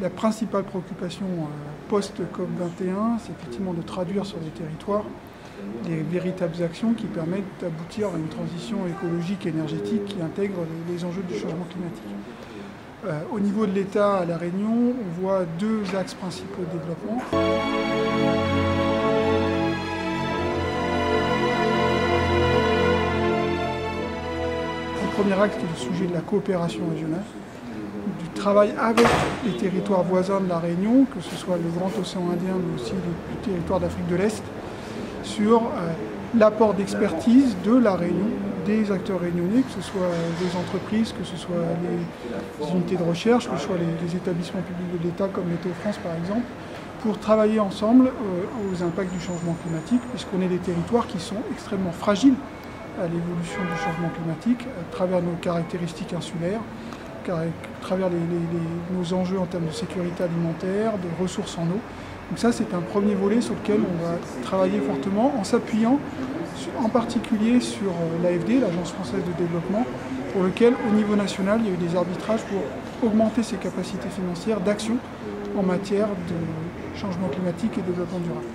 La principale préoccupation post-COP21, c'est effectivement de traduire sur les territoires des véritables actions qui permettent d'aboutir à une transition écologique et énergétique qui intègre les enjeux du changement climatique. Au niveau de l'État à La Réunion, on voit deux axes principaux de développement. Le premier axe, qui est le sujet de la coopération régionale, du travail avec les territoires voisins de La Réunion, que ce soit le Grand Océan Indien, mais aussi les territoires d'Afrique de l'Est, sur l'apport d'expertise de La Réunion, des acteurs réunionnais, que ce soit des entreprises, que ce soit les unités de recherche, que ce soit les établissements publics de l'État comme Météo-France par exemple, pour travailler ensemble aux impacts du changement climatique, puisqu'on est des territoires qui sont extrêmement fragiles à l'évolution du changement climatique, à travers nos caractéristiques insulaires, à travers nos enjeux en termes de sécurité alimentaire, de ressources en eau. Donc ça, c'est un premier volet sur lequel on va travailler fortement en s'appuyant en particulier sur l'AFD, l'Agence française de développement, pour lequel, au niveau national, il y a eu des arbitrages pour augmenter ses capacités financières d'action en matière de changement climatique et développement durable.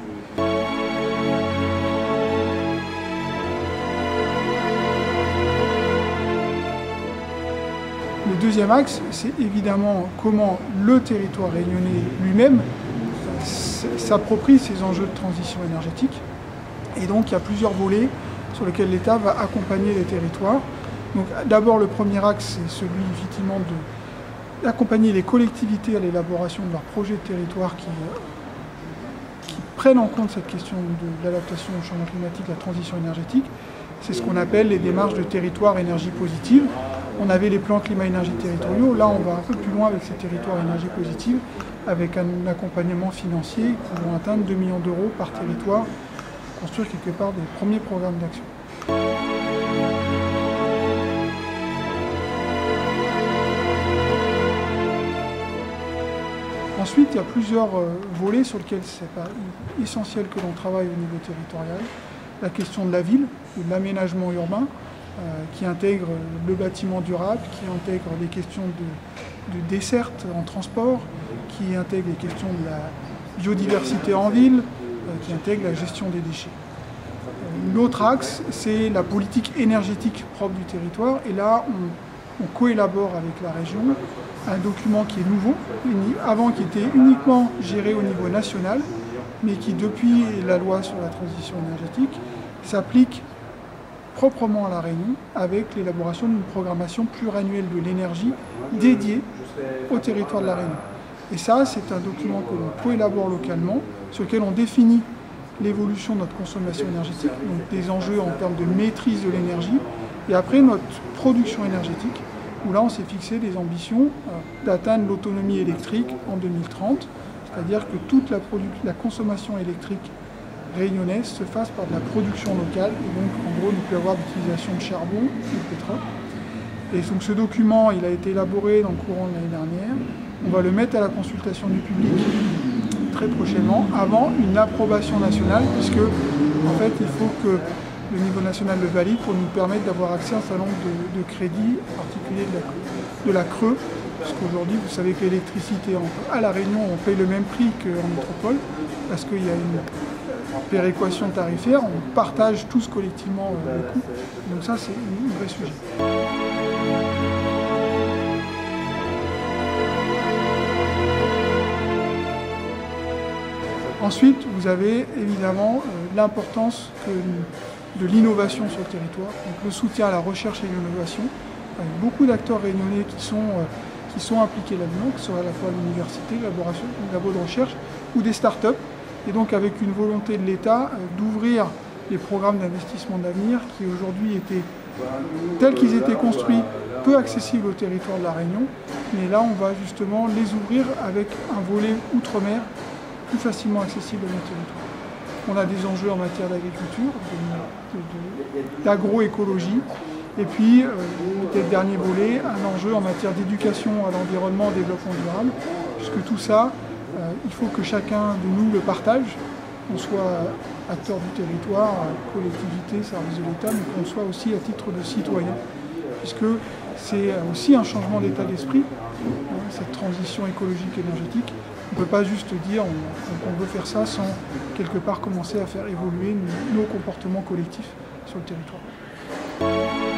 Le deuxième axe, c'est évidemment comment le territoire réunionnais lui-même s'approprie ces enjeux de transition énergétique. Et donc il y a plusieurs volets sur lesquels l'État va accompagner les territoires. Donc d'abord le premier axe, c'est celui effectivement d'accompagner les collectivités à l'élaboration de leurs projets de territoire qui prennent en compte cette question de l'adaptation au changement climatique, la transition énergétique. C'est ce qu'on appelle les démarches de territoire énergie positive. On avait les plans climat-énergie territoriaux, là on va un peu plus loin avec ces territoires énergie positive, avec un accompagnement financier qui vont atteindre 2 millions d'euros par territoire, construire quelque part des premiers programmes d'action. Ensuite, il y a plusieurs volets sur lesquels c'est essentiel que l'on travaille au niveau territorial. La question de la ville, de l'aménagement urbain, qui intègre le bâtiment durable, qui intègre les questions de desserte en transport, qui intègre les questions de la biodiversité en ville, qui intègre la gestion des déchets. L'autre axe, c'est la politique énergétique propre du territoire. Et là, on coélabore avec la région un document qui est nouveau, avant qui était uniquement géré au niveau national, mais qui, depuis la loi sur la transition énergétique, s'applique proprement à La Réunion, avec l'élaboration d'une programmation pluriannuelle de l'énergie dédiée au territoire de La Réunion. Et ça, c'est un document que l'on coélabore localement, sur lequel on définit l'évolution de notre consommation énergétique, donc des enjeux en termes de maîtrise de l'énergie, et après notre production énergétique, où là on s'est fixé des ambitions d'atteindre l'autonomie électrique en 2030, c'est-à-dire que toute la consommation électrique réunionnaise se fasse par de la production locale, et donc en gros il peut y avoir l'utilisation de charbon ou de pétrole. Et donc ce document il a été élaboré dans le courant de l'année dernière, on va le mettre à la consultation du public très prochainement, avant une approbation nationale, puisque en fait il faut que le niveau national le valide pour nous permettre d'avoir accès à un certain nombre de crédits, en particulier de la CRE, puisqu'aujourd'hui vous savez que l'électricité à La Réunion on paye le même prix qu'en métropole, parce qu'il y a une péréquation tarifaire, on partage tous collectivement le coût. Donc ça, c'est un vrai sujet. Ensuite, vous avez évidemment l'importance de l'innovation sur le territoire, donc le soutien à la recherche et l'innovation, avec beaucoup d'acteurs réunionnais qui sont impliqués là-dedans, que ce soit à la fois l'université, le labo de recherche ou des start-up. Et donc avec une volonté de l'État d'ouvrir les programmes d'investissement d'avenir qui aujourd'hui étaient, tels qu'ils étaient construits, peu accessibles au territoire de La Réunion. Mais là, on va justement les ouvrir avec un volet outre-mer plus facilement accessible à nos territoires. On a des enjeux en matière d'agriculture, d'agroécologie, et puis, peut-être dernier volet, un enjeu en matière d'éducation à l'environnement, au développement durable, puisque tout ça, il faut que chacun de nous le partage, qu'on soit acteur du territoire, collectivité, service de l'État, mais qu'on soit aussi à titre de citoyen, puisque c'est aussi un changement d'état d'esprit cette transition écologique énergétique. On ne peut pas juste dire qu'on veut faire ça sans quelque part commencer à faire évoluer nos comportements collectifs sur le territoire.